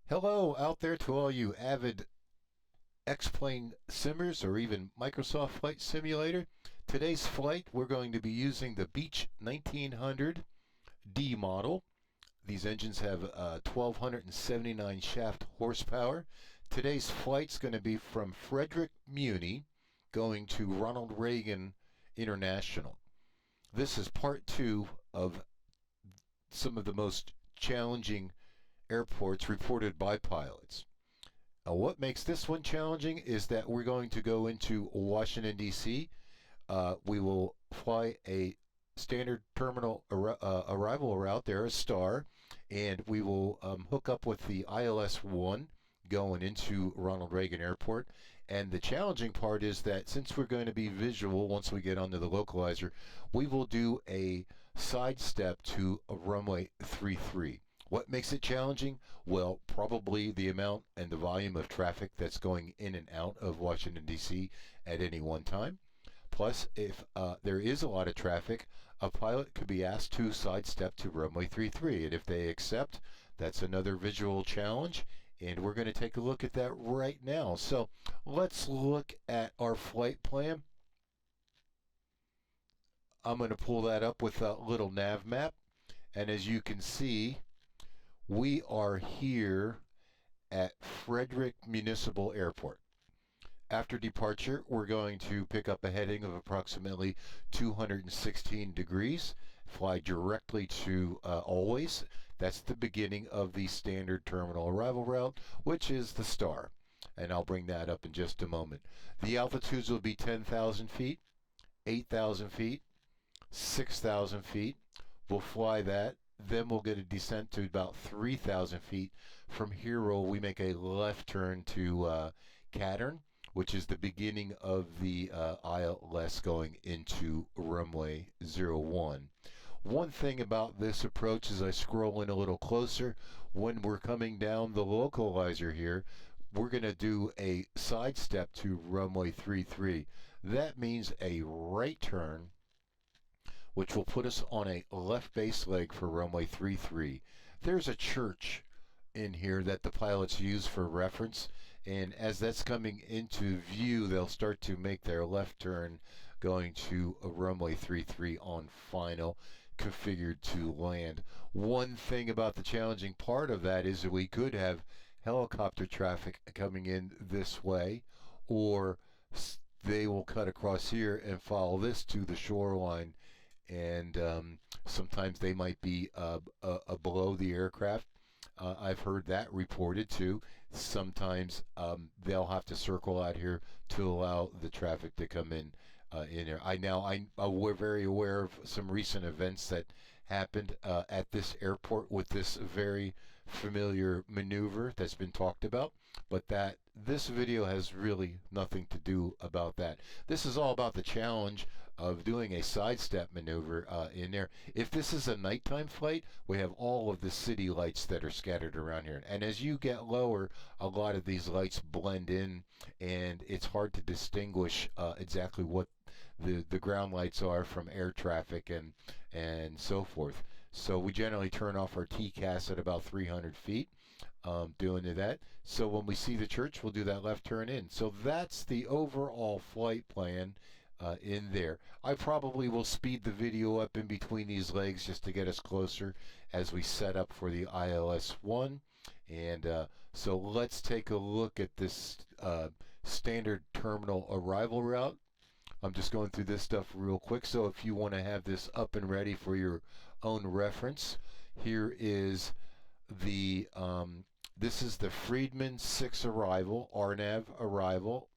Hello out there to all you avid X-Plane simmers or even Microsoft Flight Simulator. Today's flight we're going to be using the Beech 1900D model. These engines have 1,279 shaft horsepower. Today's flight's going to be from Frederick, Muni, going to Ronald Reagan International. This is part two of some of the most challenging airports reported by pilots. What makes this one challenging is that we're going to go into Washington, D.C. We will fly a standard terminal arrival route there, a STAR, and we will hook up with the ILS-1 going into Ronald Reagan Airport. And the challenging part is that since we're going to be visual once we get onto the localizer, we will do a sidestep to a runway 33. What makes it challenging? Well, probably the amount and the volume of traffic that's going in and out of Washington, D.C. at any one time. Plus, if there is a lot of traffic, a pilot could be asked to sidestep to runway 33. And if they accept, that's another visual challenge. And we're going to take a look at that right now. So let's look at our flight plan. I'm going to pull that up with a little Navmap. And as you can see, we are here at Frederick Municipal Airport. After departure, we're going to pick up a heading of approximately 216 degrees, fly directly to Always. That's the beginning of the standard terminal arrival route, which is the STAR. And I'll bring that up in just a moment. The altitudes will be 10,000 feet, 8,000 feet, 6,000 feet. We'll fly that. Then we'll get a descent to about 3,000 feet. From here, we make a left turn to Cattern, which is the beginning of the ILS going into runway 01. One thing about this approach, as I scroll in a little closer, when we're coming down the localizer here, we're going to do a sidestep to runway 33. That means a right turn, which will put us on a left base leg for runway 33. There's a church in here that the pilots use for reference, and as that's coming into view, they'll start to make their left turn going to a runway 33 on final, configured to land. One thing about the challenging part of that is that we could have helicopter traffic coming in this way, or they will cut across here and follow this to the shoreline. And sometimes they might be below the aircraft. I've heard that reported too. Sometimes they'll have to circle out here to allow the traffic to come in there. We're very aware of some recent events that happened at this airport with this very familiar maneuver that's been talked about, but this video has really nothing to do about that. This is all about the challenge of doing a sidestep maneuver in there. If this is a nighttime flight, we have all of the city lights that are scattered around here. And as you get lower, a lot of these lights blend in, and it's hard to distinguish exactly what the ground lights are from air traffic and so forth. So we generally turn off our TCAS at about 300 feet doing that. So when we see the church, we'll do that left turn in. So that's the overall flight plan in there. I probably will speed the video up in between these legs just to get us closer as we set up for the ILS-1. And so let's take a look at this standard terminal arrival route. I'm just going through this stuff real quick, so if you want to have this up and ready for your own reference, here is the this is the Friedman 6 arrival, RNAV arrival.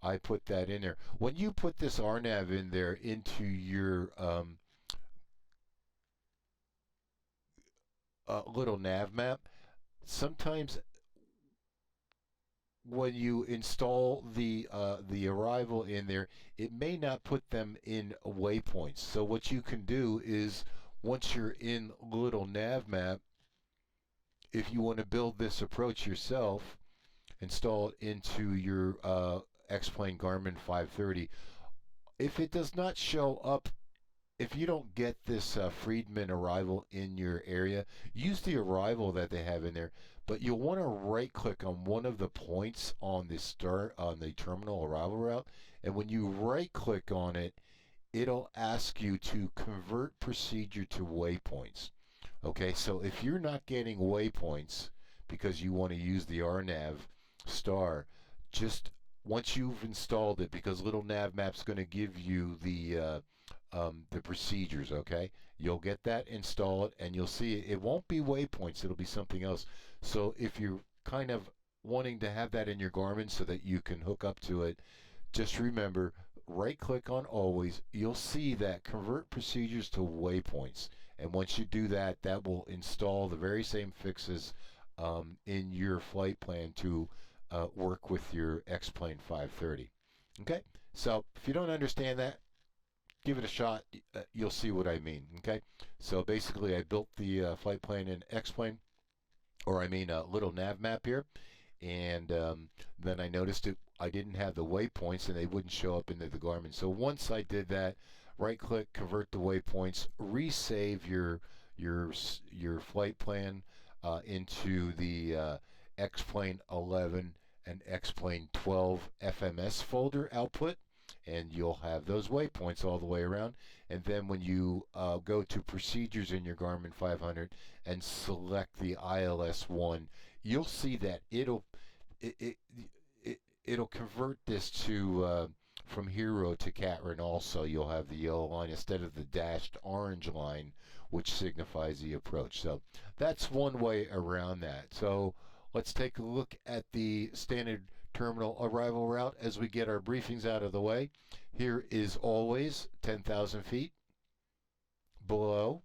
I put that in there. When you put this RNAV in there into your little Navmap, sometimes when you install the arrival in there, it may not put them in waypoints. So what you can do is, once you're in little Navmap, if you want to build this approach yourself, install it into your X-Plane Garmin 530. If it does not show up if you don't get this Friedman arrival in your area, use the arrival that they have in there. But you'll want to right-click on one of the points on the terminal arrival route, and when you right-click on it, it'll ask you to convert procedure to waypoints. Okay, so if you're not getting waypoints because you want to use the RNav star, just once you've installed it, because little Navmap's going to give you the procedures. Okay, you'll get that, install it, and you'll see it won't be waypoints, it'll be something else. So if you're kind of wanting to have that in your Garmin so that you can hook up to it, just remember, right click on always, you'll see that convert procedures to waypoints, and once you do that, that will install the very same fixes in your flight plan to work with your X-Plane 530. Okay, so if you don't understand that, give it a shot. You'll see what I mean. Okay, so basically I built the flight plan in X-Plane, or I mean a little nav map here, and then I noticed I didn't have the waypoints and they wouldn't show up into the Garmin. So once I did that, right click, convert the waypoints, resave your flight plan into the X-Plane 11 and X-Plane 12 FMS folder output, and you'll have those waypoints all the way around. And then when you go to procedures in your Garmin 500 and select the ILS1, you'll see that it'll convert this to from Hero to Catron. Also, you'll have the yellow line instead of the dashed orange line, which signifies the approach. So that's one way around that. So let's take a look at the standard terminal arrival route as we get our briefings out of the way. Here is always 10,000 feet below.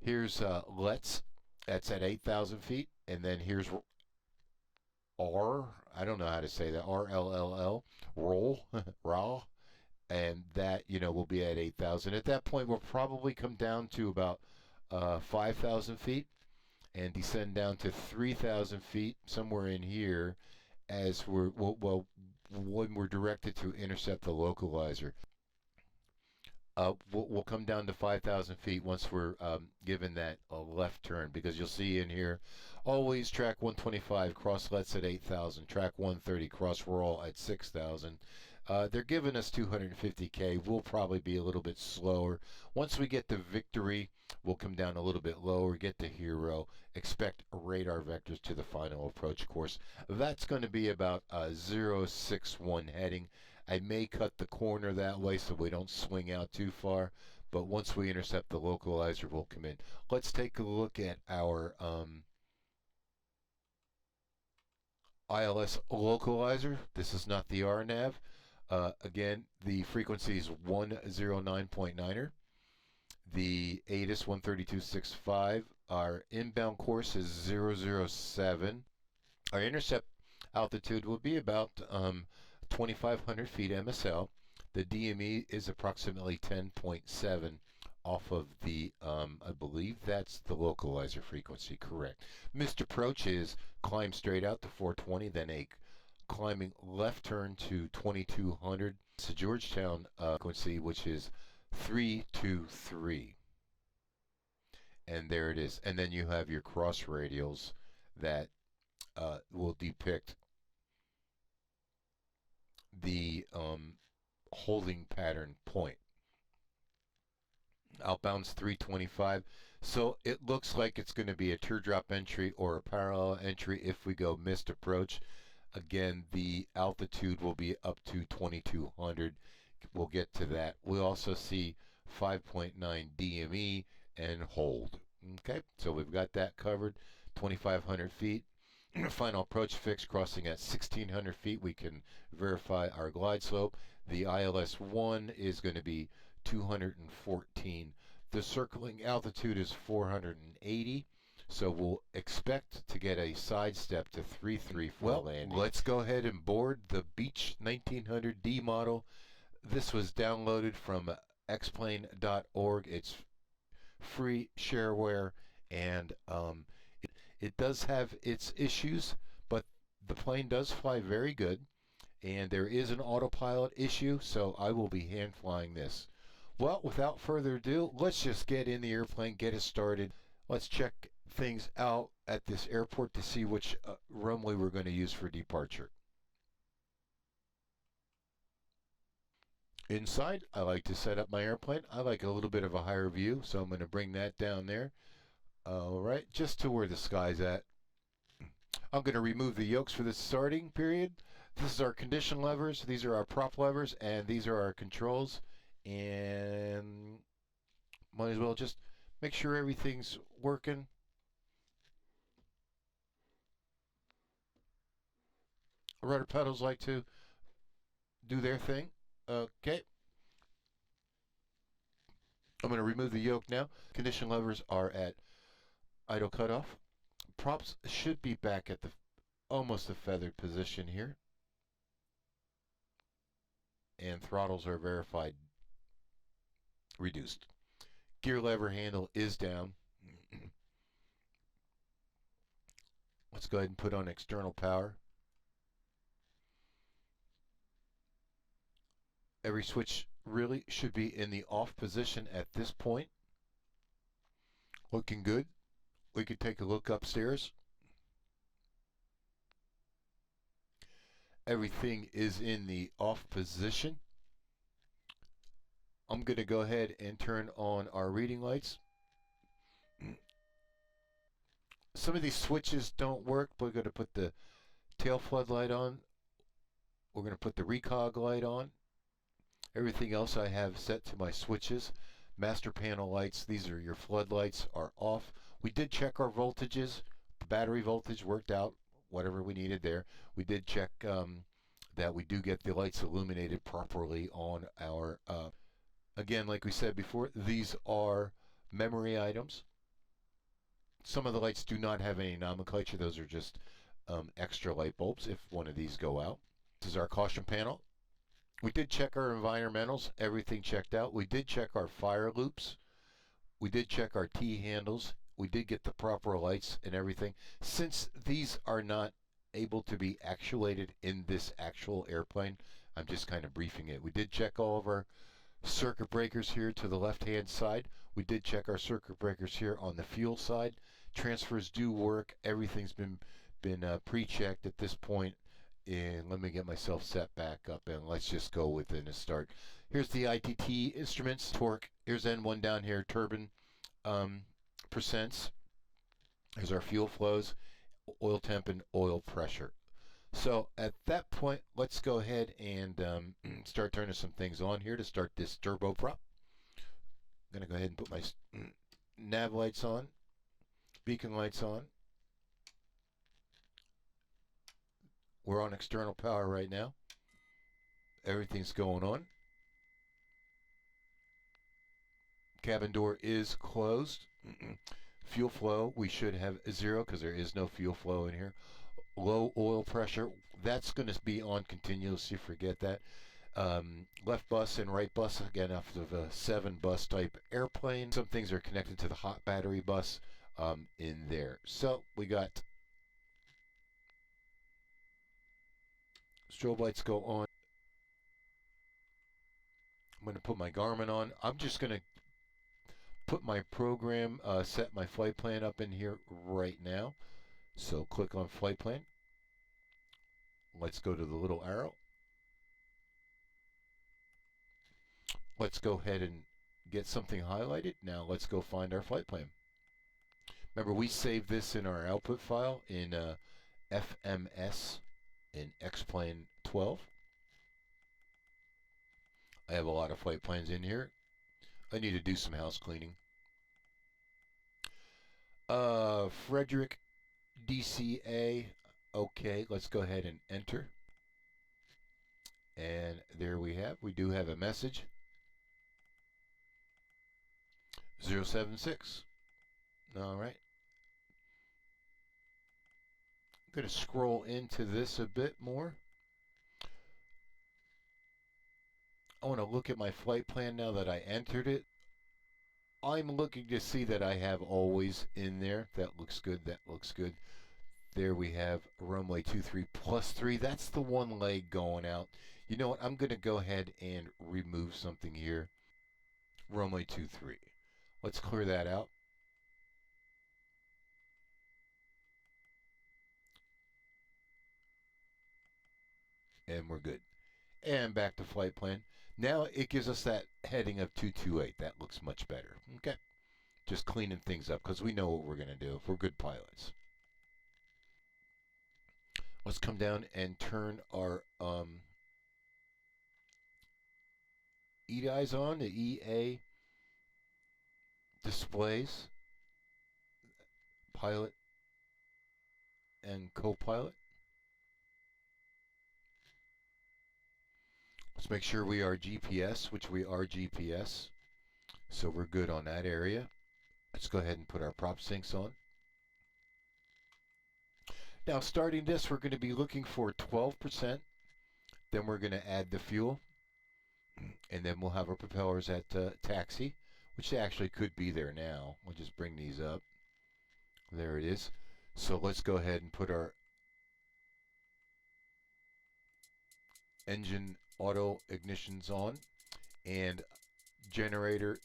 Here's Let's, that's at 8,000 feet, and then here's I don't know how to say that, RLLL, roll, RAW, and that, will be at 8,000. At that point, we'll probably come down to about 5,000 feet and descend down to 3,000 feet, somewhere in here, as when we're directed to intercept the localizer. We'll come down to 5,000 feet once we're given that left turn, because you'll see in here, always track 125, cross Let's at 8,000, track 130, cross Roll at 6,000. They're giving us 250K. We'll probably be a little bit slower. Once we get to Victory, we'll come down a little bit lower, get to Hero, expect radar vectors to the final approach course. That's going to be about 061 heading. I may cut the corner that way so we don't swing out too far, but once we intercept the localizer, we'll come in. Let's take a look at our ILS localizer. This is not the RNav. Again, the frequency is 109.9er. The ATIS 132.65. Our inbound course is 007. Our intercept altitude will be about 2,500 feet MSL. The DME is approximately 10.7 off of the, I believe that's the localizer frequency, correct. Missed approach is climb straight out to 420, then a climbing left turn to 2,200. It's a Georgetown frequency, which is 323. And there it is. And then you have your cross radials that will depict the holding pattern point. Outbound's 325. So it looks like it's going to be a teardrop entry or a parallel entry if we go missed approach. Again, the altitude will be up to 2,200. We'll get to that. We'll also see 5.9 DME and hold. Okay, so we've got that covered. 2,500 feet. Final approach fix crossing at 1,600 feet. We can verify our glide slope. The ILS-1 is going to be 214. The circling altitude is 480. So we'll expect to get a sidestep to 334 landing. Let's go ahead and board the Beech 1900D model. This was downloaded from xplane.org. It's free shareware, and it does have its issues, but the plane does fly very good, and there is an autopilot issue, so I will be hand flying this. Well, without further ado, let's just get in the airplane, get it started. Let's check things out at this airport to see which runway we're going to use for departure. Inside, I like to set up my airplane. I like a little bit of a higher view, so I'm going to bring that down there. All right, just to where the sky's at. I'm going to remove the yokes for the starting period. This is our condition levers. These are our prop levers, and these are our controls. And might as well just make sure everything's working. Rudder pedals like to do their thing. Okay. I'm going to remove the yoke now. Condition levers are at idle cutoff. Props should be back at the almost a feathered position here. And throttles are verified reduced. Gear lever handle is down. Let's go ahead and put on external power. Every switch really should be in the off position at this point. Looking good. We could take a look upstairs. Everything is in the off position. I'm going to go ahead and turn on our reading lights. Some of these switches don't work. We're going to put the tail floodlight on. We're going to put the recog light on. Everything else I have set to my switches. Master panel lights, these are your floodlights, are off. We did check our voltages. The battery voltage worked out, whatever we needed there. We did check that we do get the lights illuminated properly on our, again, like we said before, these are memory items. Some of the lights do not have any nomenclature. Those are just extra light bulbs if one of these go out. This is our caution panel. We did check our environmentals. Everything checked out. We did check our fire loops. We did check our T-handles. We did get the proper lights and everything. Since these are not able to be actuated in this actual airplane, I'm just kind of briefing it. We did check all of our circuit breakers here to the left-hand side. We did check our circuit breakers here on the fuel side. Transfers do work. Everything's been pre-checked at this point. And let me get myself set back up and let's just go within a start. Here's the ITT instruments, torque. Here's N1 down here, turbine percents. Here's our fuel flows, oil temp, and oil pressure. So at that point, let's go ahead and start turning some things on here to start this turboprop. I'm going to go ahead and put my nav lights on, beacon lights on. We're on external power right now. Everything's going on. Cabin door is closed. Fuel flow, we should have 0 because there is no fuel flow in here. Low oil pressure, that's going to be on continuously, forget that. Left bus and right bus, again, off of a 7 bus type airplane. Some things are connected to the hot battery bus in there. So we got strobe lights go on. I'm going to put my Garmin on. I'm just going to put my program, set my flight plan up in here right now. So click on flight plan. Let's go to the little arrow. Let's go ahead and get something highlighted. Now let's go find our flight plan. Remember, we saved this in our output file in FMS in X-Plane 12. I have a lot of flight plans in here. I need to do some house cleaning. Frederick DCA. Okay, let's go ahead and enter. And there we have. We do have a message. 076. All right. I'm going to scroll into this a bit more. I want to look at my flight plan now that I entered it. I'm looking to see that I have always in there. That looks good. That looks good. There we have runway 23 plus 3. That's the one leg going out. You know what? I'm going to go ahead and remove something here. runway 23. Let's clear that out. And we're good. And back to flight plan. Now it gives us that heading of 228. That looks much better. Okay. Just cleaning things up because we know what we're going to do if we're good pilots. Let's come down and turn our EDIs on, the EA displays, pilot and co-pilot. Let's make sure we are GPS, which we are GPS. So we're good on that area. Let's go ahead and put our prop sinks on. Now starting this, we're going to be looking for 12%. Then we're going to add the fuel. And then we'll have our propellers at taxi, which they actually could be there now. We'll just bring these up. There it is. So let's go ahead and put our engine auto ignitions on. And generator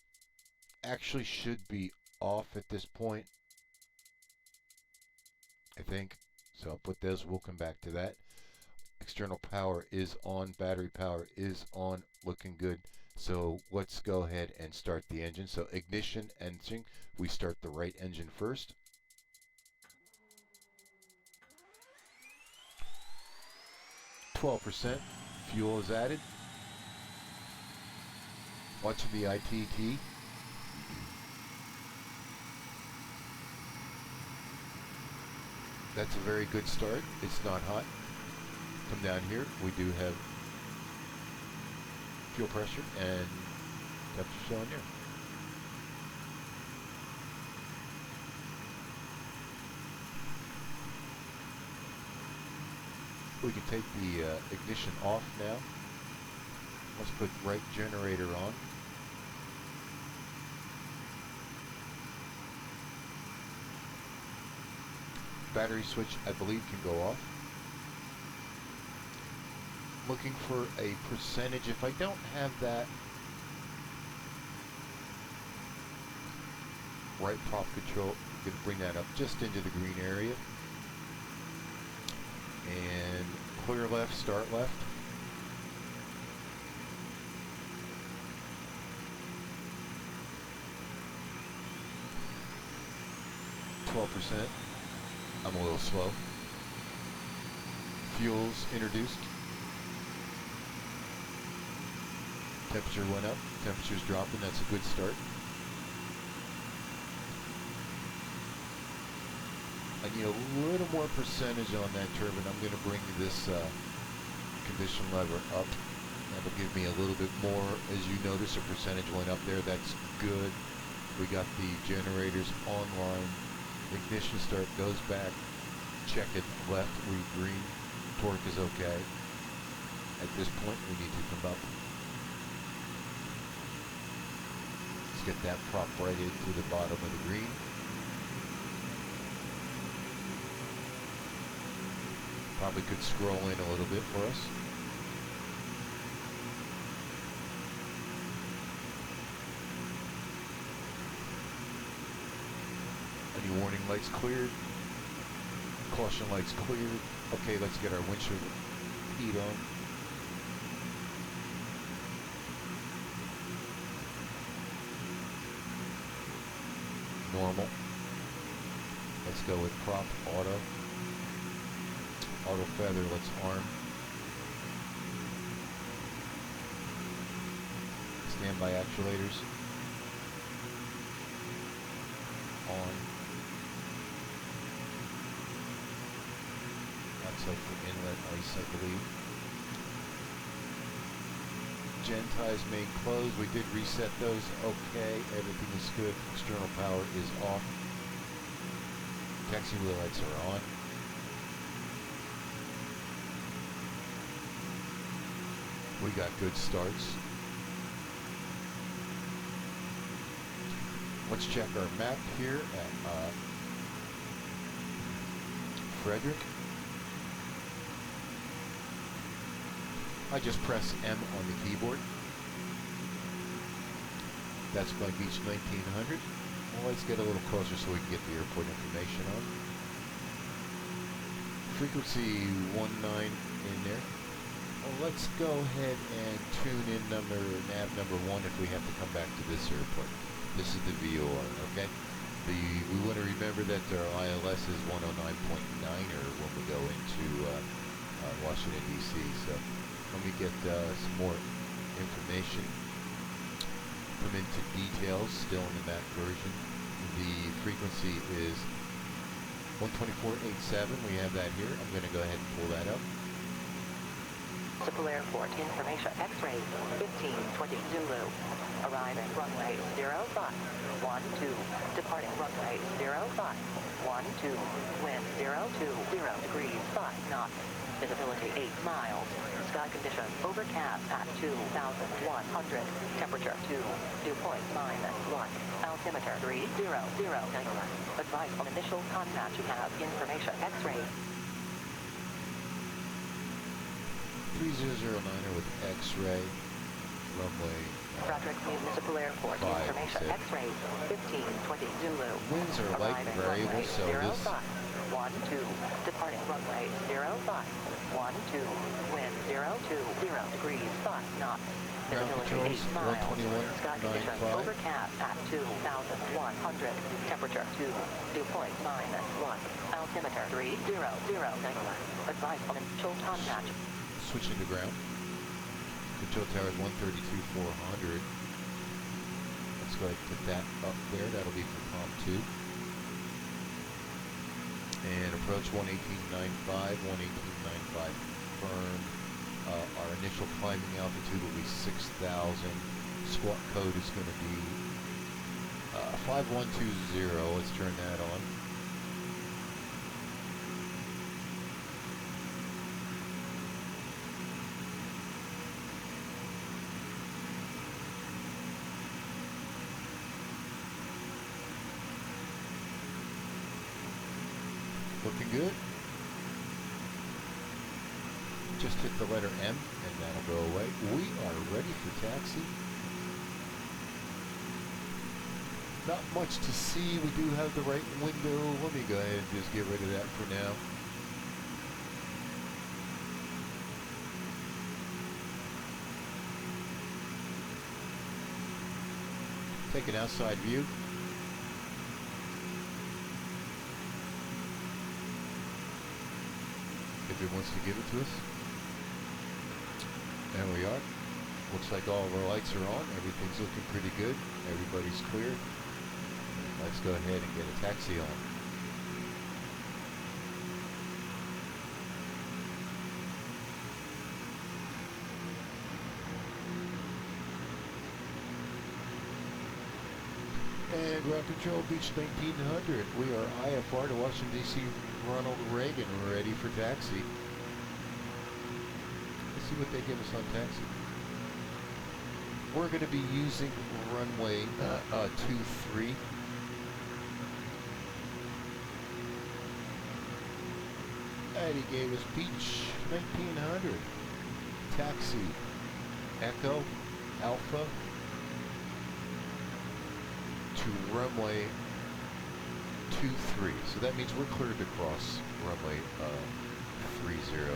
actually should be off at this point, I think. So I'll put those. We'll come back to that. External power is on. Battery power is on. Looking good. So let's go ahead and start the engine. So ignition engine. We start the right engine first. %. Fuel is added. Watching the ITT. That's a very good start. It's not hot. Come down here. We do have fuel pressure and temperature showing here. We can take the ignition off now. Let's put right generator on. Battery switch, I believe, can go off. Looking for a percentage. If I don't have that right prop control, I'm going to bring that up just into the green area. And clear left, start left. %. I'm a little slow. Fuels introduced. Temperature went up. Temperature's dropping. That's a good start. I need a little more percentage on that turbine. I'm going to bring this condition lever up. That'll give me a little bit more. As you notice, a percentage went up there. That's good. We got the generators online. Ignition start goes back. Check it left. Read green. Torque is okay. At this point, we need to come up. Let's get that prop right into the bottom of the green. Probably could scroll in a little bit for us. Any warning lights cleared? Caution lights cleared. Okay, let's get our windshield heat on. Normal. Let's go with prop auto. Auto feather, let's arm. Standby actuators. On. That's like the inlet ice, I believe. Gen ties main closed. We did reset those. Okay, everything is good. External power is off. Taxi wheel lights are on. We got good starts. Let's check our map here at Frederick. I just press M on the keyboard. That's my Beech 1900. Well, let's get a little closer so we can get the airport information on. Frequency 19 in there. Well, let's go ahead and tune in nav number 1 if we have to come back to this airport. This is the VOR, okay? We want to remember that our ILS is 109.9er when we go into Washington, D.C. So let me get some more information. Come into details, still in the Mac version. The frequency is 124.87. We have that here. I'm going to go ahead and pull that up. Municipal Airport information X-ray 1520 Zulu. Arriving runway 05 12. Departing runway 05 12. Wind 020 degrees 5 knots. Visibility 8 miles. Sky condition overcast at 2,100. Temperature 2. Dew point -1. Altimeter 300. Advice on initial contact. You have information X-ray. 3009er with X-ray, runway. Frederick Municipal Airport information X-ray 1520 Zulu. Winds are light and variable, so this. 12. Departing runway 05 12. Wind 020 degrees 5 knots. Ground Visibility controls 8 miles. Sky condition 121.95. overcast at 2,100. Temperature 2. Dew point -1. Altimeter 300. Advice on initial contact. Switching to ground. Control tower is 132,400. Let's go ahead and put that up there. That'll be for Palm 2. And approach 118.95, 118.95 firm. Our initial climbing altitude will be 6,000. Squawk code is going to be 5120. Let's turn that on. Looking good. Just hit the letter M and that'll go away. We are ready for taxi. Not much to see. We do have the right window. Let me go ahead and just get rid of that for now. Take an outside view. If it wants to give it to us. There we are. Looks like all of our lights are on. Everything's looking pretty good. Everybody's clear. Let's go ahead and get a taxi on. And ground control, Beech 1900. We are IFR to Washington, D.C. Ronald Regan, ready for taxi. Let's see what they give us on taxi. We're going to be using runway 23. And he gave us Beech 1900. Taxi. Echo. Alpha. To runway 23. So that means we're cleared to cross runway 30 here.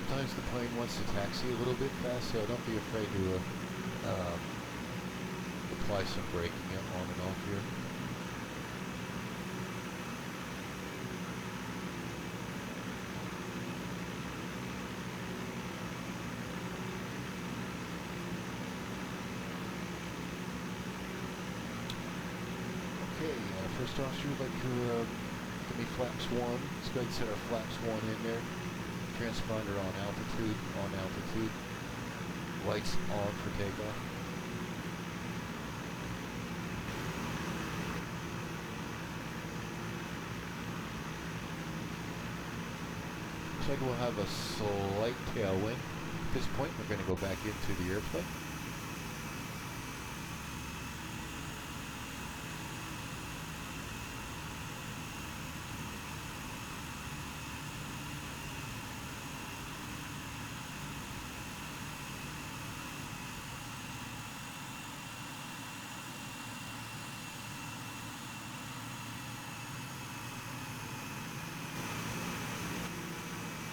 sometimes the plane wants to taxi a little bit fast, so don't be afraid to apply some braking on and off here. Okay, first off, you would like to give me flaps 1. Let's go ahead and set our flaps 1 in there. Transponder on altitude. Lights on for takeoff. Looks like we'll have a slight tailwind. At this point, we're going to go back into the airplane.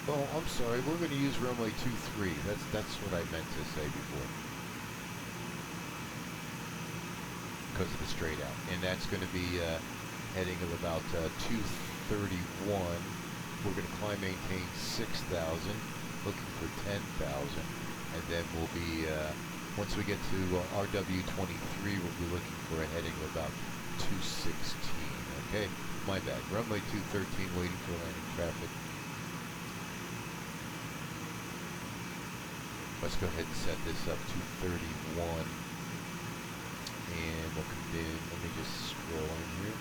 Oh, I'm sorry, we're going to use runway 23. That's what I meant to say before. Because of the straight out. And that's going to be heading of about 231. We're going to climb, maintain 6,000, looking for 10,000. And then we'll be, once we get to RW23, we'll be looking for a heading of about 216. Okay, my bad. Runway 213, waiting for landing traffic. Let's go ahead and set this up to 31, and we'll come in. Let me just scroll in here.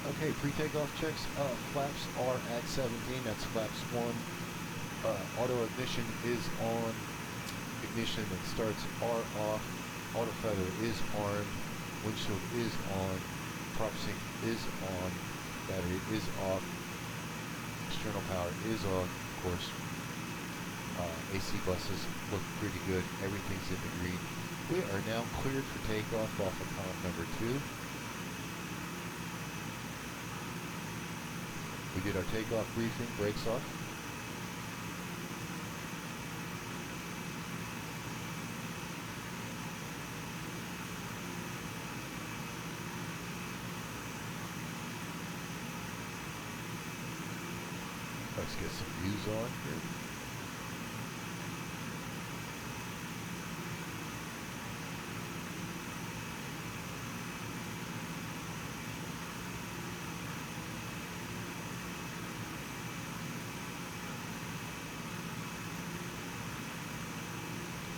Okay, pre-takeoff checks. Flaps are at 17. That's flaps 1. Auto ignition is on. Ignition and starts are off. Auto feather is armed. Windshield is on. Prop sync is on, battery is off, external power is on, of course. AC buses look pretty good, everything's in the green. We are now cleared for takeoff off of column number 2. We did our takeoff briefing, brakes off. Let's get some views on here.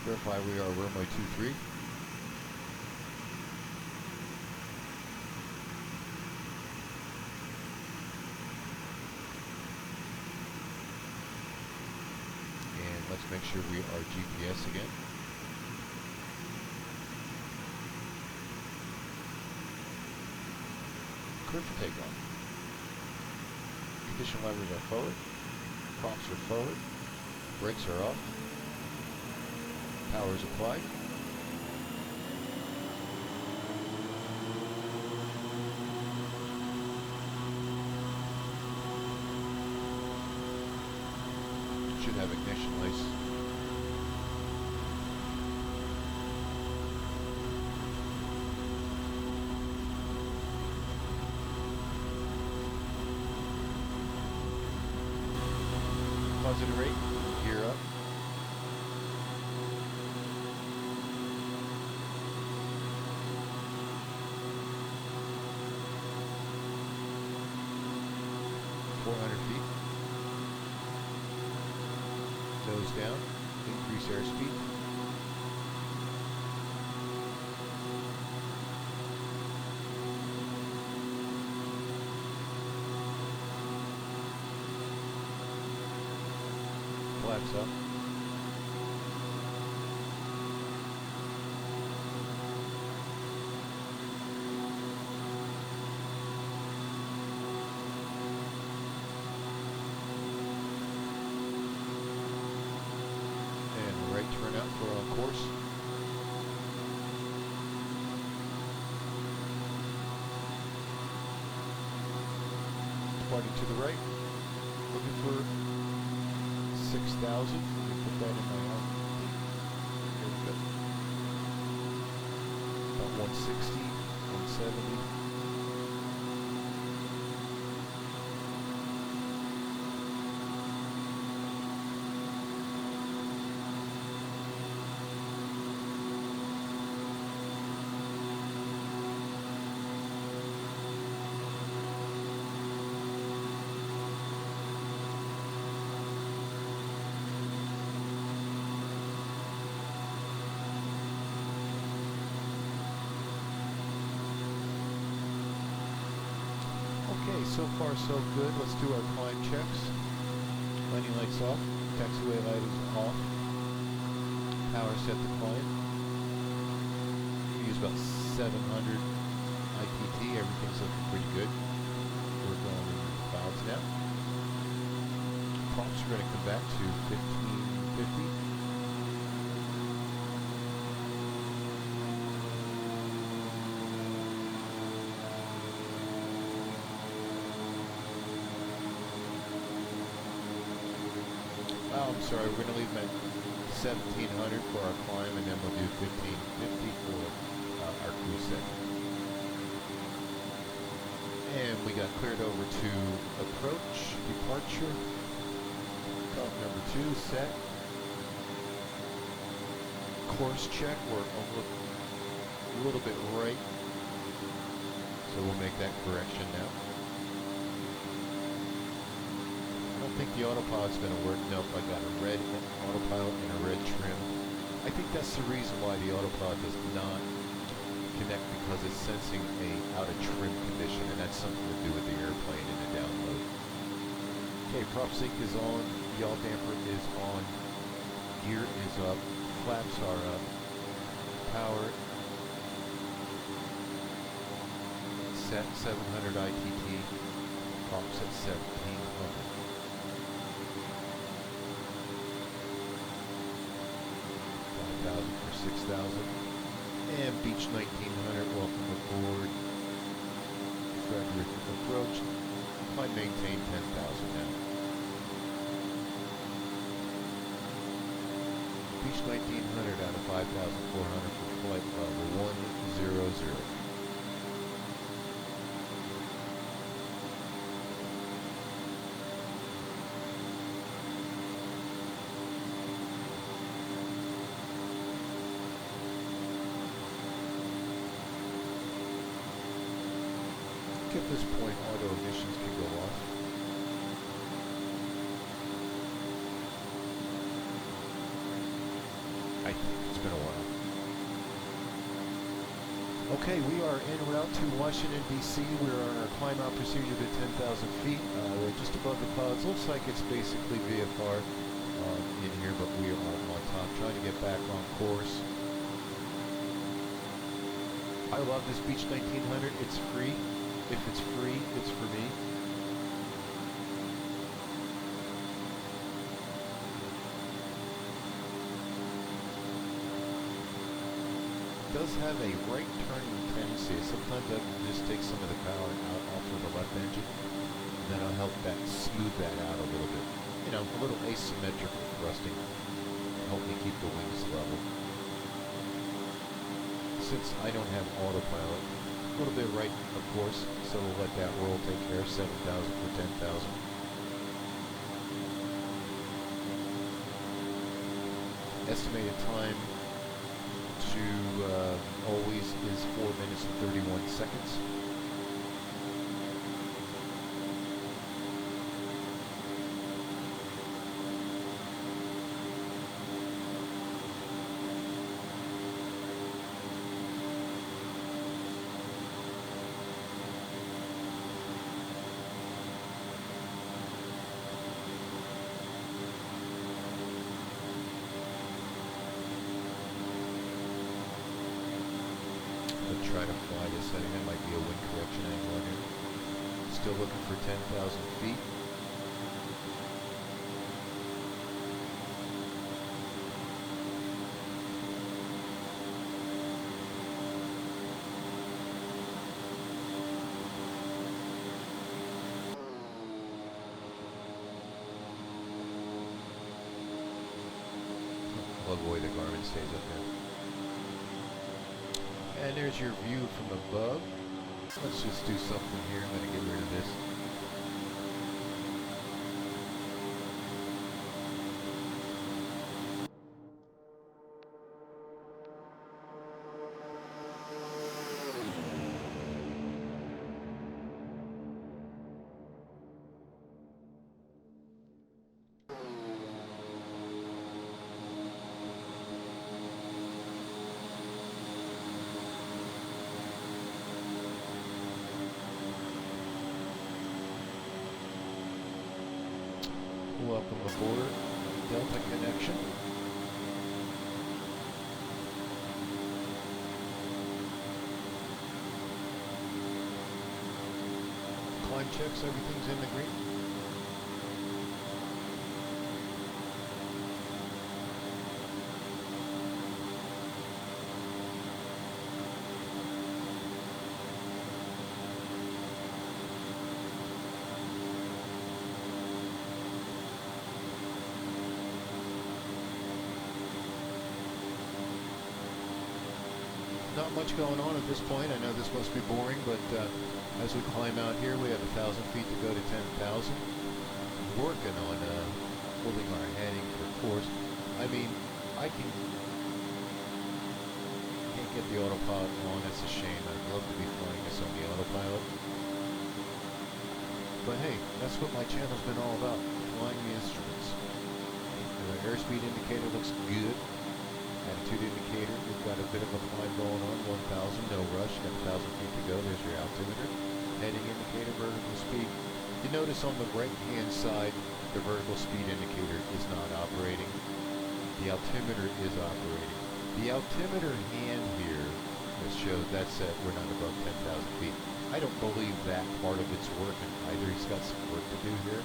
Verify we are runway 23. Let's make sure we are GPS again. Clear for takeoff. Ignition levers are forward. Props are forward. Brakes are off. Power is applied. Should have ignition lights. Positive rate, gear up. feet. Nose down, increase airspeed. Flaps up. And right turn out for on course. departing to the right. Looking for 6,000. Let me put that in my arm. There we go. About 160, 170. Okay, so far so good. Let's do our climb checks. Landing lights off. Taxiway light is off. Power set to climb. We use about 700 IPT. Everything's looking pretty good. We're going in the clouds now. Props are going to come back to 1550. Oh, I'm sorry, we're going to leave them at 1700 for our climb, and then we'll do 1550 for our cruise set. And we got cleared over to approach, departure, top number 2, set. Course check, we're a little bit right, so we'll make that correction now. I don't think the autopilot's going to work. Nope, I got a red autopilot and a red trim. I think that's the reason why the autopilot does not connect, because it's sensing a out of trim condition, and that's something to do with the airplane and the download. Okay, prop sync is on, yaw damper is on, gear is up, flaps are up, power set 700 ITT, props at 1700. 5,000 for 6,000. And Beech 1900, welcome aboard. Frederick approach. Might maintain 10,000 now. Beech 1900 out of 5,400 for flight level 100. At this point, auto ignitions can go off. I think it's been a while. Okay, we are en route to Washington, D.C. We're on our climb out procedure to 10,000 feet. We're just above the clouds. Looks like it's basically VFR in here, but we are on top, trying to get back on course. I love this Beech 1900. It's free. If it's free, it's for me. It does have a right turning tendency. Sometimes I can just take some of the power out off of the left engine, and then I'll help that smooth that out a little bit. You know, a little asymmetrical thrusting, help me keep the wings level. Since I don't have autopilot, a little bit right, of course, so we'll let that roll take care of 7,000 for 10,000. Estimated time to always is 4 minutes and 31 seconds. Try to fly this. I think that might be a wind correction angle on here. Still looking for 10,000 feet. love the way the Garmin stays up there. And there's your view from above. Let's just do something here. I'm going to get rid of this. Welcome aboard Delta Connection. Climb checks, everything's in the green. Not much going on at this point. I know this must be boring, but as we climb out here, we have 1,000 feet to go to 10,000. Working on holding our heading for course. I mean, I can't get the autopilot on. That's a shame. I'd love to be flying this on the autopilot. But hey, that's what my channel's been all about, flying the instruments. The airspeed indicator looks good. Attitude indicator, we've got a bit of a climb going on, 1,000, no rush, got 1,000 feet to go. There's your altimeter. Heading indicator, vertical speed. You notice on the right-hand side, the vertical speed indicator is not operating. The altimeter is operating. The altimeter hand here that shows that set we're not above 10,000 feet. I don't believe that part of it's working either. He's got some work to do here.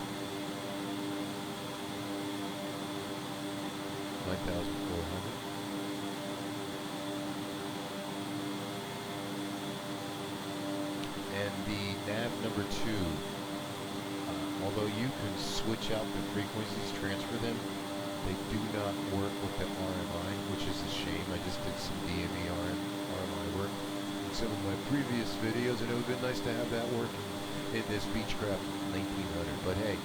9,400. And the nav number 2, although you can switch out the frequencies, transfer them, they do not work with the RMI, which is a shame. I just did some DME RMI work in some of my previous videos, and it would have been nice to have that working in this Beechcraft 1900. But hey,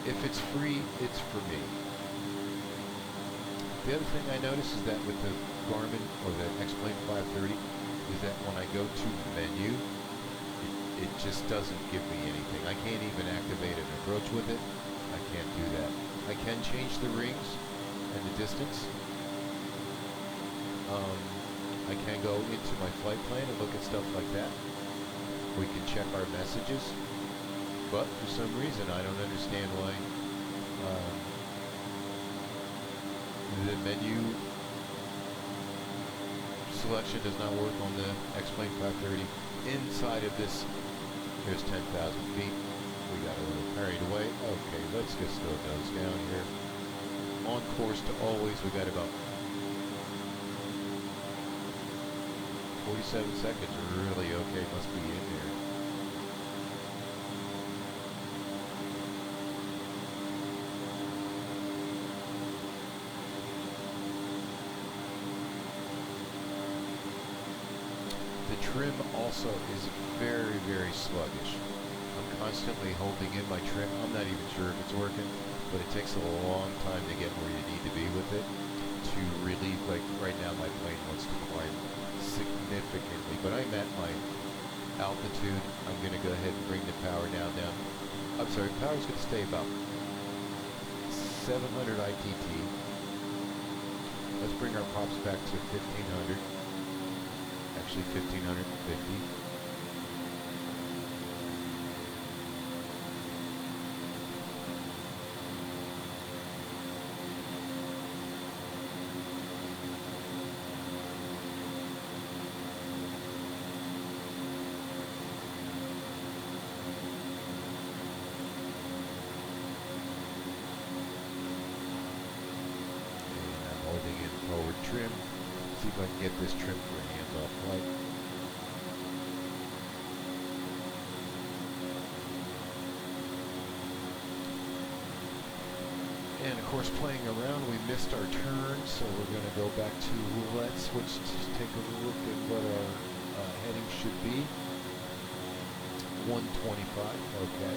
if it's free, it's for me. The other thing I noticed is that with the Garmin or the X-Plane 530, is that when I go to the menu, it just doesn't give me anything. I can't even activate an approach with it. I can't do that. I can change the rings and the distance. I can go into my flight plan and look at stuff like that. We can check our messages. But for some reason, I don't understand why the menu selection does not work on the X-Plane 530 inside of this. Here's 10,000 feet. We got a little carried away. Okay, let's just slow those down here. On course to always, we got about 47 seconds. Really okay, must be in there. The trim also is very, very sluggish. I'm constantly holding in my trim. I'm not even sure if it's working, but it takes a long time to get where you need to be with it to relieve, like right now my plane wants to climb significantly, but I'm at my altitude. I'm going to go ahead and bring the power now down. I'm sorry, power's going to stay about 700 ITT. Let's bring our props back to 1,500. Actually 1,550. Forward trim. See if I can get this trim for a hands-off flight. And of course, playing around, we missed our turn, so we're going to go back to roulettes, which take a look at what our heading should be. 125, okay.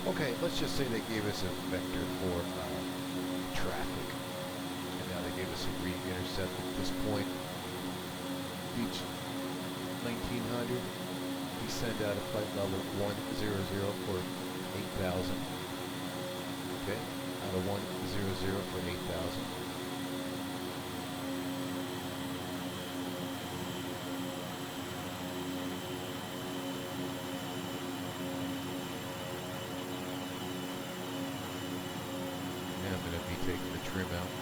Okay, let's just say they gave us a vector for traffic. And now they gave us a green intercept at this point. Beach 1900. Descend out of flight level 100 for 8,000. Okay, out of 100 for 8,000. Taking the trim out.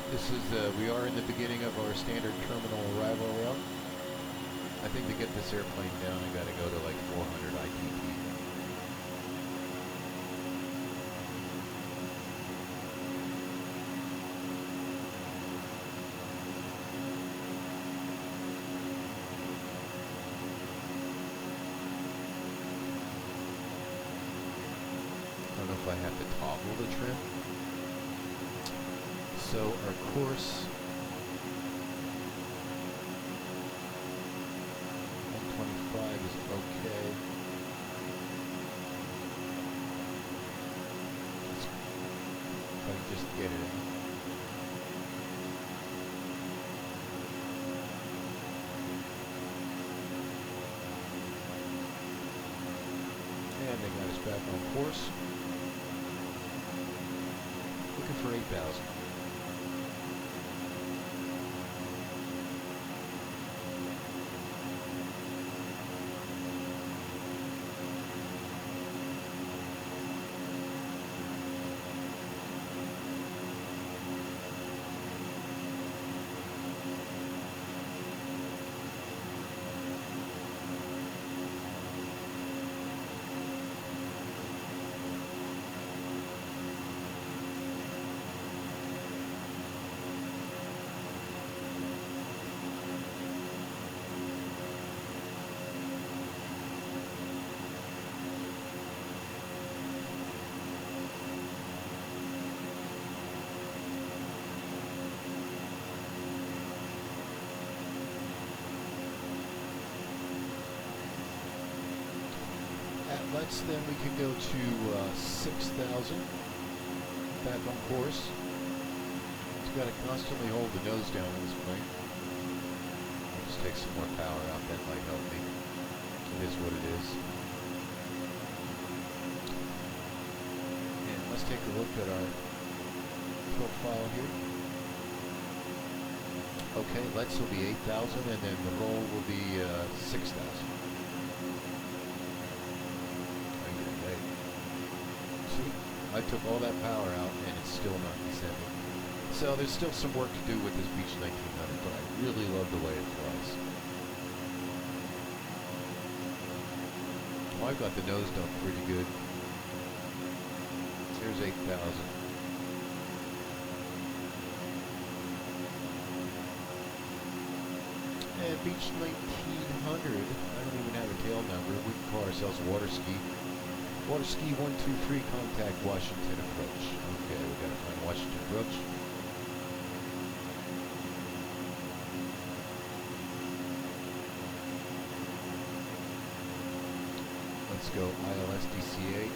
This is, we are in the beginning of our standard terminal arrival route. I think to get this airplane down, I gotta go to like 400 ITT. I have to toggle the trim. So our course 125 is okay. If I can just get it in. And they got us back on course. Looking for 8,000. Let's then we can go to 6,000 back on course. It's got to constantly hold the nose down at this point. I'll just take some more power out, that might help me. It is what it is. And let's take a look at our profile here. Okay, let's will be 8,000 and then the roll will be 6,000. I took all that power out and it's still not descending. So there's still some work to do with this Beech 1900, but I really love the way it flies. Well, I've got the nose done pretty good. Here's 8,000. And Beech 1900, I don't even have a tail number. We can call ourselves water ski. Water ski 123, contact Washington approach. Okay, we gotta find Washington approach. Let's go ILS DCA.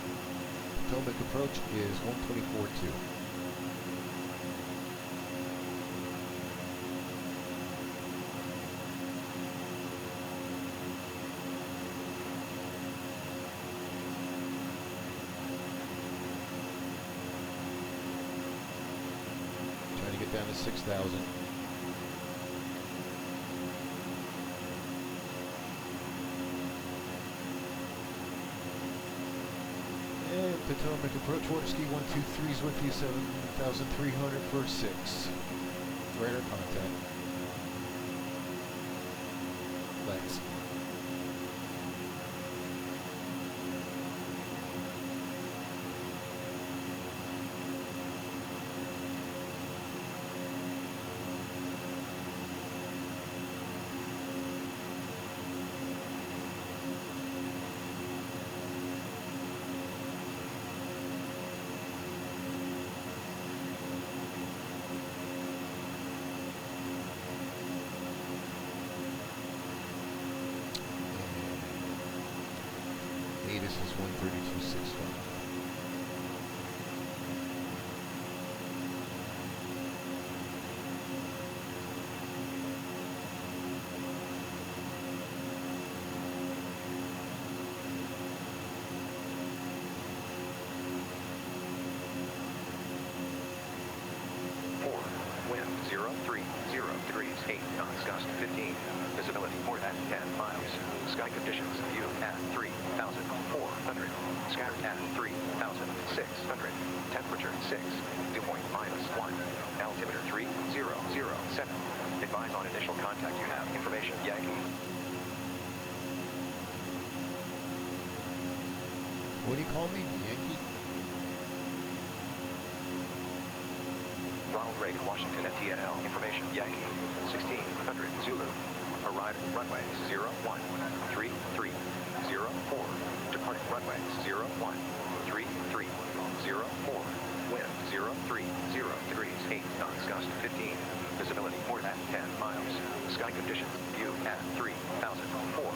Potomac approach is 124.2. Trying to get down to 6,000. And Potomac approach, water ski 123 is with you, 7,300 for 6. Radar contact. Thanks. This is 132.65. Wind 03, 0 degrees, 8 knots, gust 15. Visibility more than 10 miles. Sky conditions, view at 3,400. Scattered at 3,600. Temperature 6. Dew point -1. Altimeter 3007. Advise on initial contact. You have information. Yankee. What do you call me? Yankee? Ronald Regan Washington TNL. Information. Yankee. 1600 Zulu. Arriving runway 013304. Departing runway 013304. Wind 030 degrees, 8 knots, gust 15. Visibility more than 10 miles. Sky conditions, view at 3004.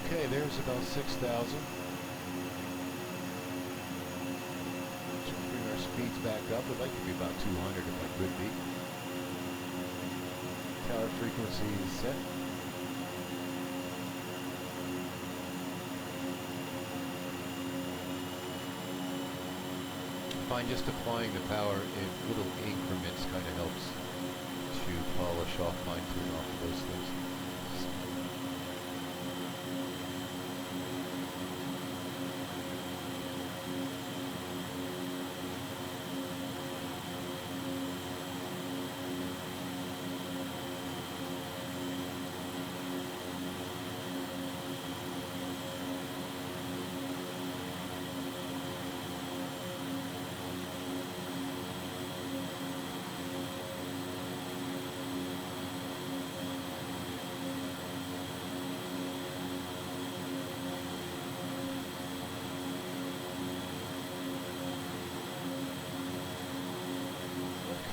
Okay, there's about 6,000. Should bring our speeds back up. I'd like to be about 200 if I could be. Tower frequency is set. I find just applying the power in little increments kind of helps to polish off fine-tune off of those things.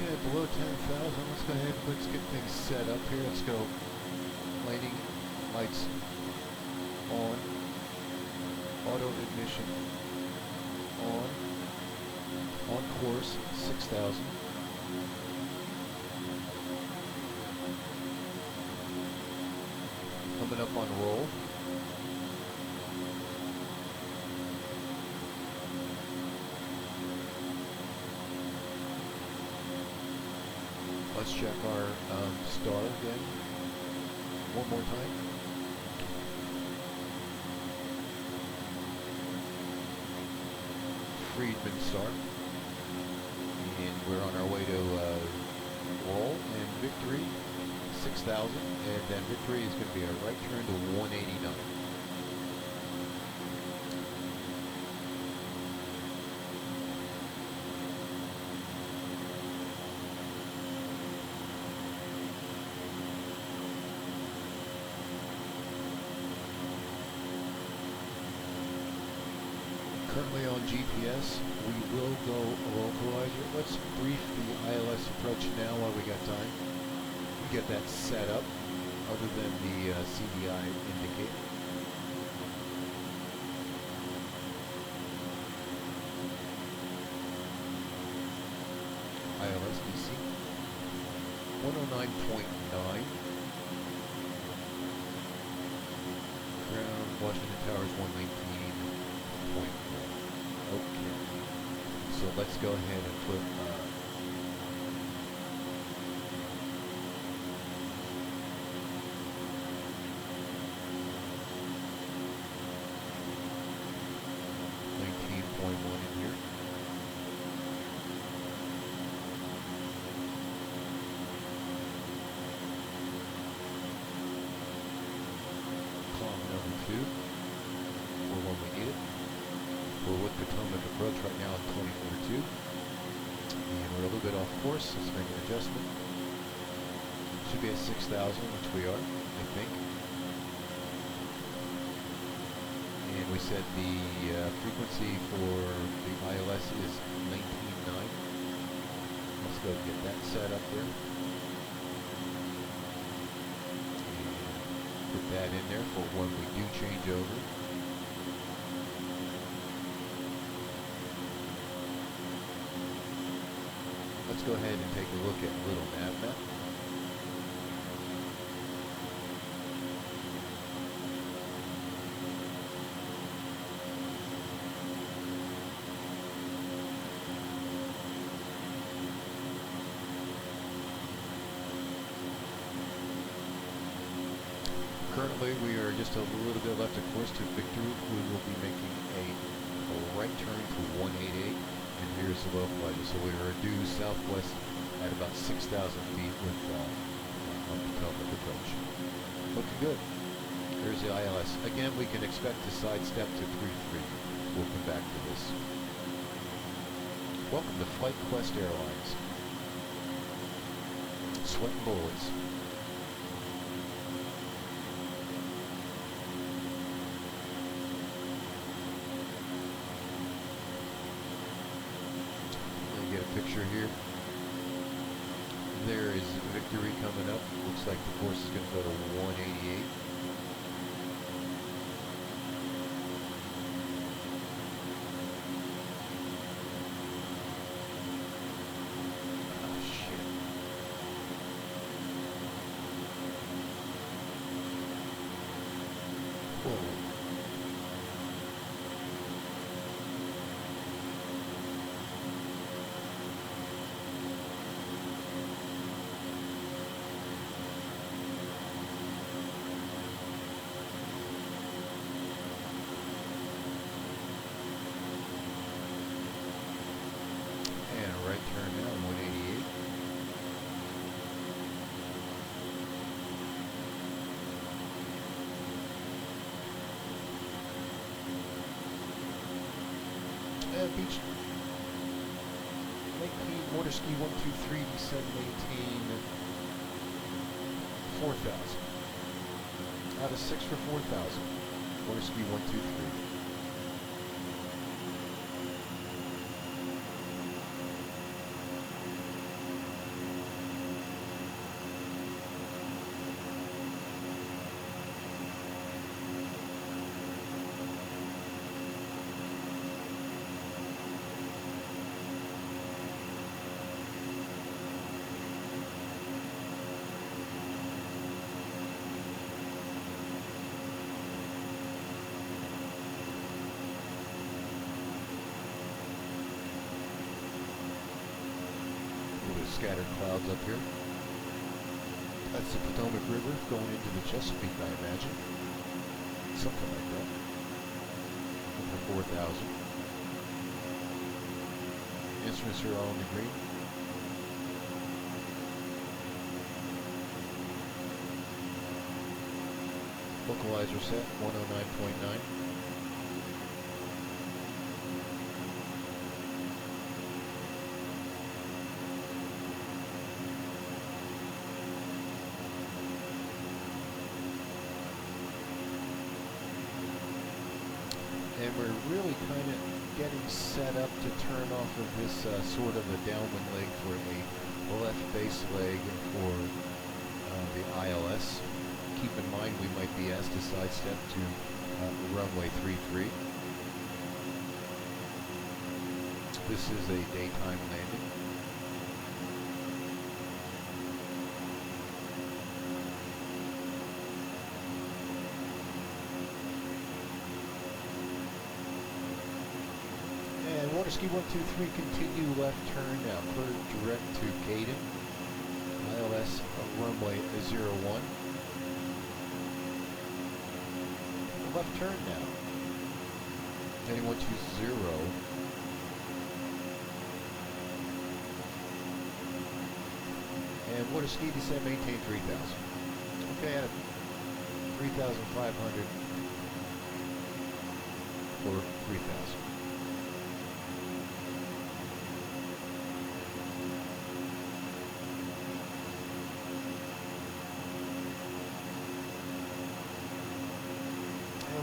Okay, below 10,000, let's go ahead and let's get things set up here. Let's go landing lights on, auto ignition on course 6,000. Coming up on roll. Let's check our star again. One more time. Friedman star. And we're on our way to roll and victory 6,000. And then victory is going to be a right turn to 189. currently on GPS. We will go localizer. Let's brief the ILS approach now while we got time. We get that set up, other than the CDI indicator. ILS DC 109.9. Ground Washington Towers 119.1. Okay. So let's go ahead and put in here. Column number 2 for when we need it. We're with Potomac approach right now at 24.2. And we're a little bit off course. Let's make an adjustment. Should be at 6,000, which we are, I think. And we said the frequency for the ILS is 19.9. Let's go get that set up there. And put that in there for when we do change over. Let's go ahead and take a look at a little Navmap. Currently, we are just a little bit left of course to victory. We will be making a right turn to 188, and here's the localizer. So we are due southwest at about 6,000 feet with on Potomac approach. Looking good. There's the ILS. Again, we can expect to sidestep to 3-3. We'll come back to this. Welcome to Flight Quest Airlines. Sweating bullets. Picture here. There is victory coming up. Looks like the course is going to go to 188. Oh shit. Whoa. Right turn now, 188. Beach Lake Mead, Water Ski 123, descend, maintain 4,000. Out of 6 for 4,000. Water Ski 123. Scattered clouds up here. That's the Potomac River going into the Chesapeake, I imagine. Something like that. Over 4,000. Instruments are all in the green. Localizer set 109.9. And we're really kind of getting set up to turn off of this sort of a downwind leg for a left base leg for the ILS. Keep in mind we might be asked to sidestep to runway 33. This is a daytime landing. And water ski 123, continue left turn now, clear direct to Gaydon. ILS runway 01. Left turn now. Heading 120. And water ski descent, maintain 3,000. Okay, at 3,500 for 3,000.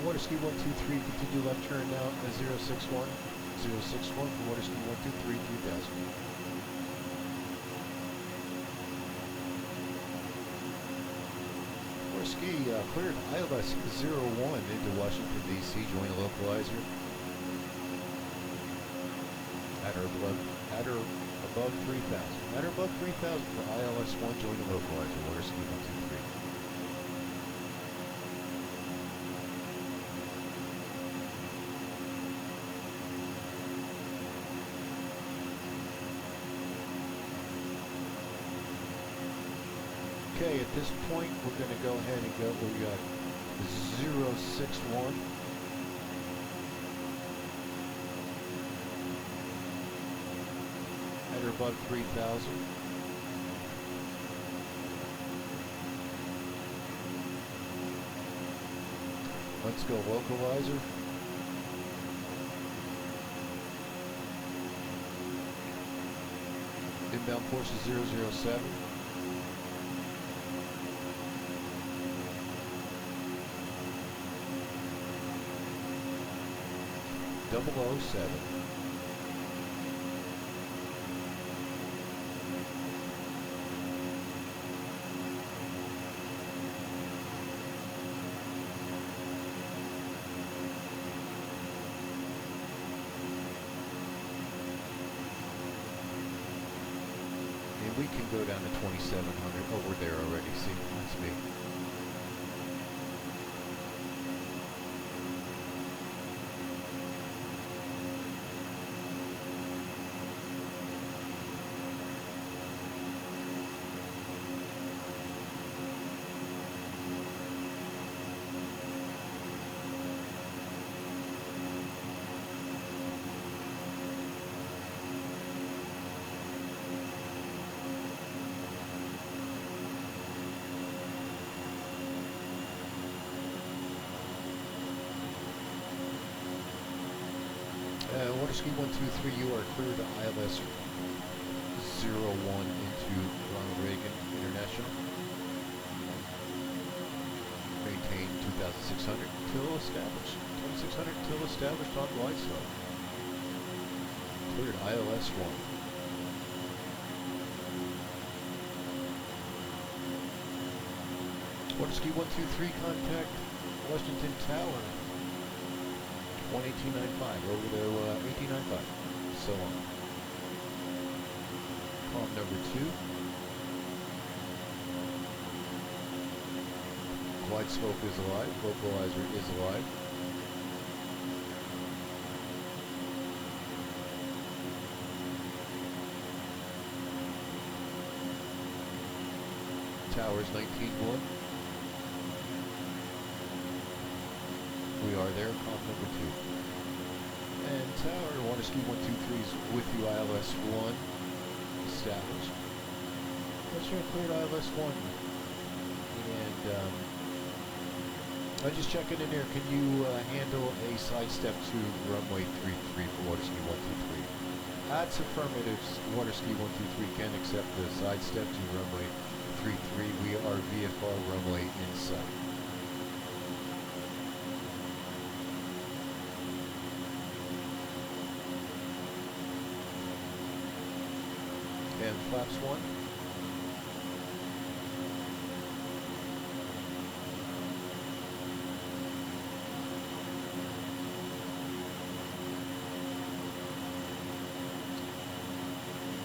Water ski 123, continue left turn now at 061. 061 for water ski 123, 3,000. Water ski cleared ILS 01 into Washington, D.C. Join the localizer. At or above 3,000. At or above 3,000 for ILS 1, join the localizer. Water ski 123. Okay, at this point, we're going to go ahead and go, we got 061. At or above 3,000. Let's go localizer. Inbound force is 007. Double 07. And we can go down to 2,700. Oh, we're there already. See, that's me. Water ski 123, you are clear to ILS 01 into Ronald Regan International. Maintain 2,600 till established. 2,600 till established on glide slope. Cleared ILS 1. Water ski 123, contact Washington Tower. 1895 over to 1895, so on. Column number 2. Glide slope is alive, localizer is alive. Towers 19-1. We are there, column number 2. And tower, water ski 123 is with you, ILS 1, established. Let's try to clear ILS 1. And I'm just checking in there, can you handle a sidestep to runway 33 for water ski 123? That's affirmative, water ski 123 can accept the sidestep to runway 33. We are VFR runway inside. flaps 1.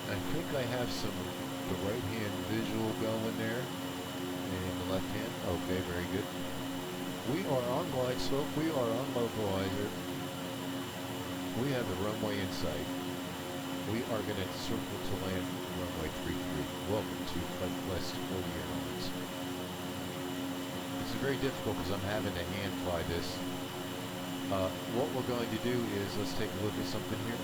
I think I have the right hand visual going there, and the left hand. Okay, very good. We are on glide slope. We are on localizer. We have the runway in sight. We are going to circle to land runway 33. Welcome to Flight West 40 Airlines. This is very difficult because I'm having to hand fly this. What we're going to do is, let's take a look at something here.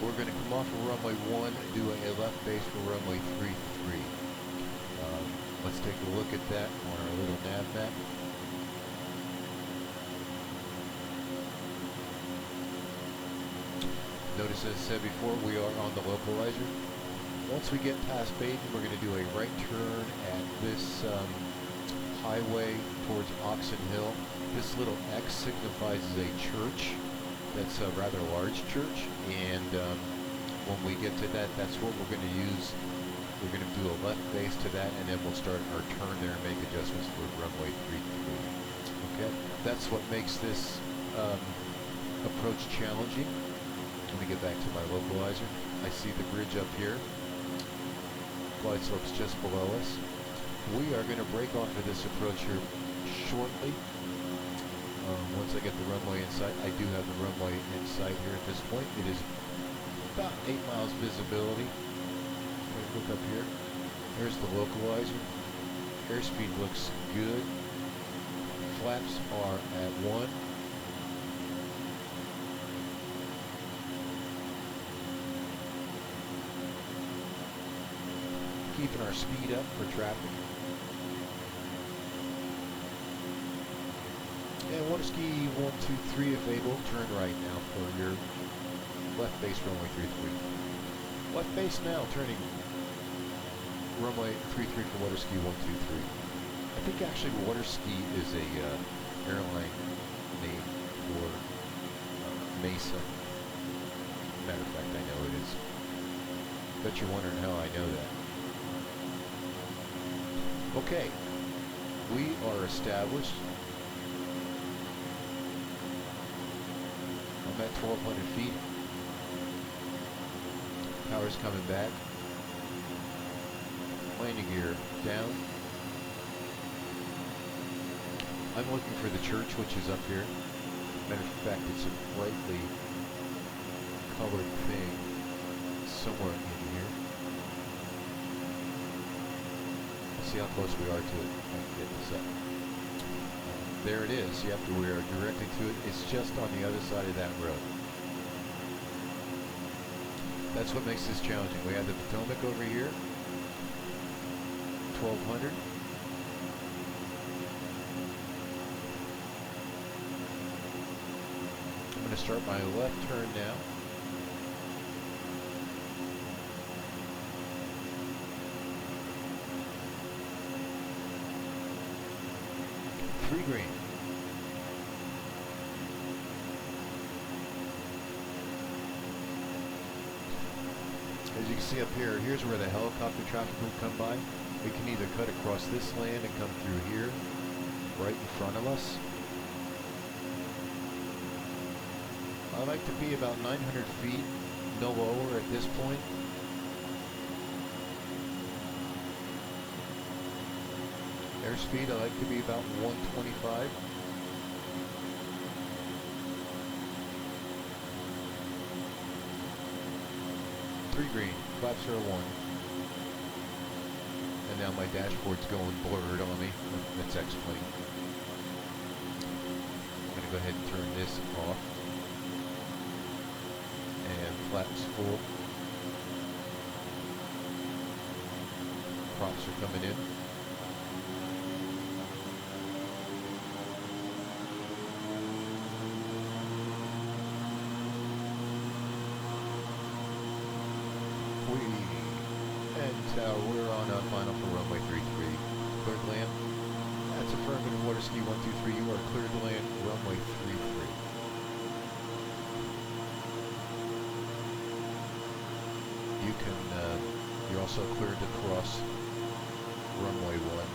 We're going to come off of runway 1, do a left base for runway 33. Let's take a look at that on our little nav map. Notice, as I said before, we are on the localizer. Once we get past Baden, we're going to do a right turn at this highway towards Oxon Hill. This little X signifies a church. That's a rather large church, and when we get to that, that's what we're going to use. We're going to do a left base to that, and then we'll start our turn there and make adjustments for runway 33. Okay, that's what makes this approach challenging. Let me get back to my localizer. I see the bridge up here. Glide slope's just below us. We are going to break off of this approach here shortly. Once I get the runway in sight, I do have the runway in sight here at this point. It is about 8 miles visibility. Look up here. There's the localizer. Airspeed looks good. Flaps are at 1. Keeping our speed up for traffic. And water ski 1, 2, 3 if able. Turn right now for your left base runway 33. Left base now, turning runway 33 for water ski 1, 2, 3. I think actually water ski is a airline name for Mesa. Matter of fact, I know it is. Bet you're wondering how I know that. Okay, we are established. I'm at 1,200 feet. Power's coming back. Landing gear down. I'm looking for the church, which is up here. Matter of fact, it's a brightly colored thing somewhere in here. Let's see how close we are to it. I can get this up. There it is. Yep, we are directly to it. It's just on the other side of that road. That's what makes this challenging. We have the Potomac over here. 1,200. I'm going to start my left turn now. Three green. As you can see up here, here's where the helicopter traffic will come by. We can either cut across this land and come through here, right in front of us. I like to be about 900 feet, no lower at this point. Airspeed, I like to be about 125. Three green, flaps are 1. And now my dashboard's going blurred on me. That's X-plane. I'm going to go ahead and turn this off. And flaps full. Props are coming in. And we're on a final for runway 33. Cleared land. That's It's affirmative, water ski 123. You are cleared to land runway 33. You can, you're also cleared to cross runway 135.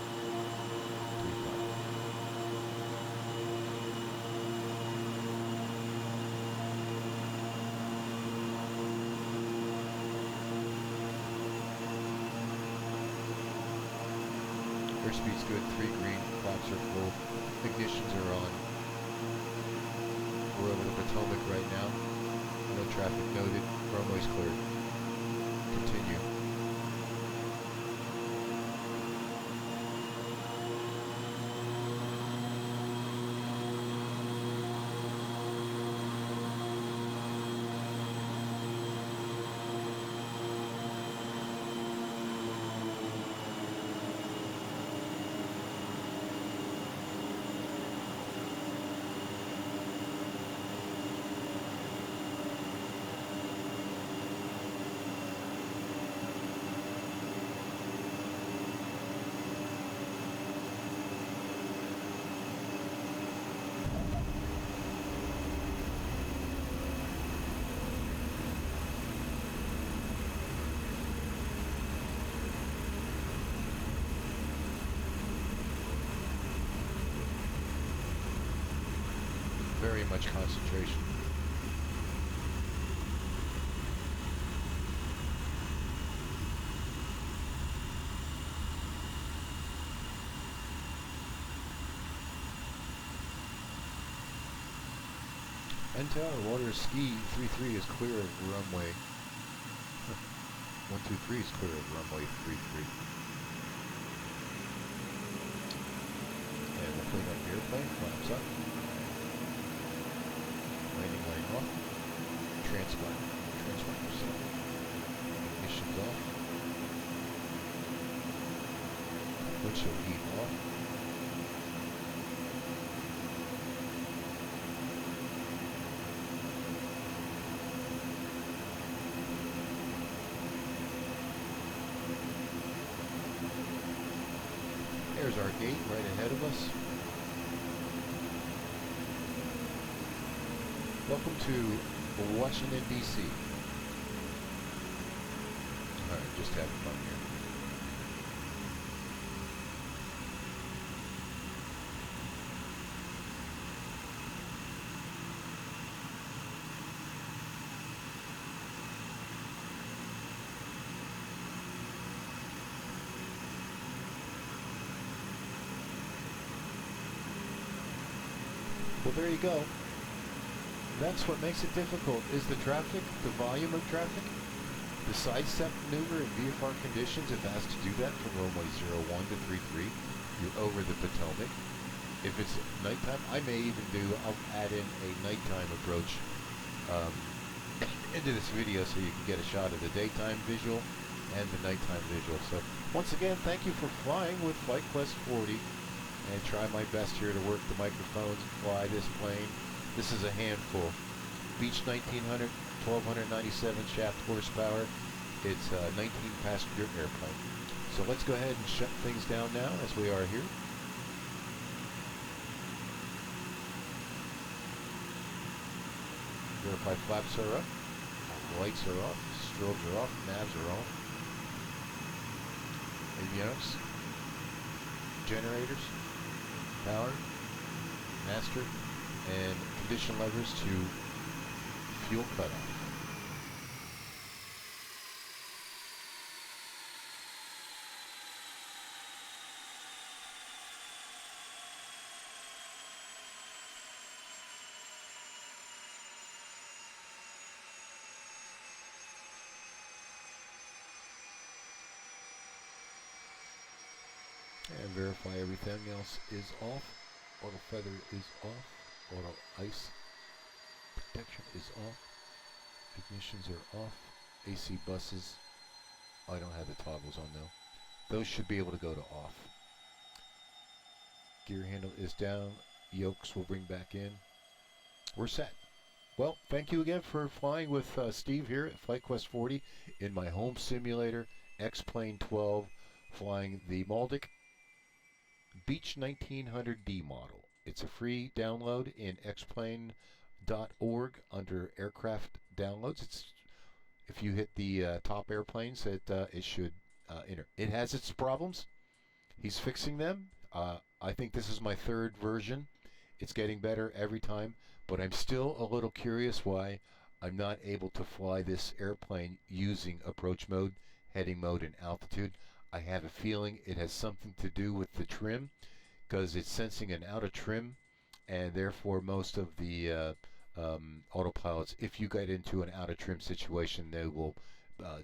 Airspeed's good, 3 green, flaps are full, ignitions are on. We're over the Potomac right now. No traffic noted, runway's cleared. Continue. Very much concentration. Tower, water ski 33 is clear of runway. 123 is clear of runway 33. And we'll clean up the airplane, flaps up. Landing line off. Transponder set. Ignitions off. Windshield heat off. There's our gate right ahead of us. Welcome to Washington, D.C. Alright, just having fun here. Well, there you go. That's what makes it difficult, is the traffic, the volume of traffic, the sidestep maneuver in VFR conditions. It has to do that from runway 01 to 33. You're over the Potomac. If it's nighttime, I may even I'll add in a nighttime approach into this video so you can get a shot of the daytime visual and the nighttime visual. So once again, thank you for flying with FlightQuest 40. And try my best here to work the microphones and fly this plane. This is a handful. Beech 1900, 1297 shaft horsepower. It's a 19 passenger airplane. So let's go ahead and shut things down now as we are here. Verify flaps are up, lights are off, strobes are off, navs are on. Avionics, generators, power, master, and condition levers to fuel cutoff. And verify everything else is off. Auto feather is off. Auto ice protection is off. Ignitions are off. AC buses, I don't have the toggles on though. Those should be able to go to off. Gear handle is down. Yokes will bring back in. We're set. Well, thank you again for flying with Steve here at FlightQuest 40 in my home simulator, X-Plane 12, flying the Maldic Beech 1900D model. It's a free download in xplane.org under aircraft downloads. If you hit the top airplanes, it should enter. It has its problems. He's fixing them. I think this is my third version. It's getting better every time, but I'm still a little curious why I'm not able to fly this airplane using approach mode, heading mode, and altitude. I have a feeling it has something to do with the trim, because it's sensing an out of trim, and therefore most of the autopilots, if you get into an out of trim situation, they will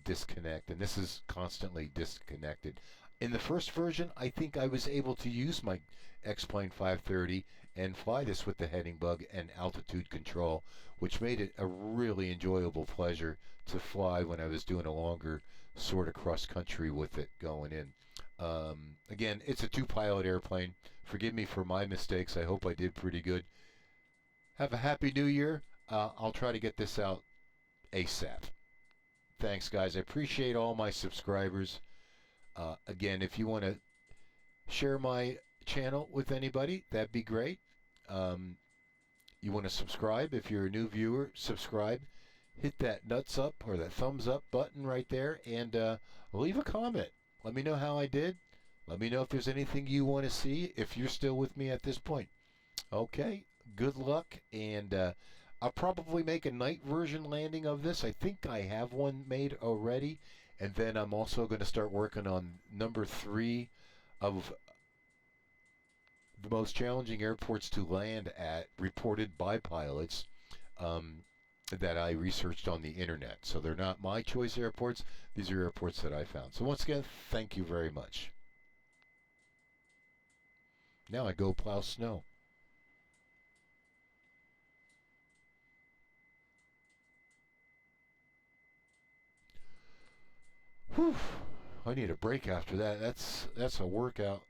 disconnect, and this is constantly disconnected. In the first version, I think I was able to use my X-Plane 530 and fly this with the heading bug and altitude control, which made it a really enjoyable pleasure to fly when I was doing a longer sort of cross-country with it going in. Again, it's a two-pilot airplane. Forgive me for my mistakes. I hope I did pretty good. Have a happy new year. I'll try to get this out ASAP. Thanks, guys. I appreciate all my subscribers. Again, if you want to share my channel with anybody, that'd be great. You want to subscribe. If you're a new viewer, subscribe. Hit that nuts up or that thumbs up button right there, and leave a comment. Let me know how I did. Let me know if there's anything you want to see, if you're still with me at this point. Okay, good luck, and I'll probably make a night version landing of this. I think I have one made already, and then I'm also going to start working on number 3 of the most challenging airports to land at, reported by pilots, that I researched on the internet. So they're not my choice airports. These are airports that I found. So once again, thank you very much. Now I go plow snow. Whew. I need a break after that. That's a workout.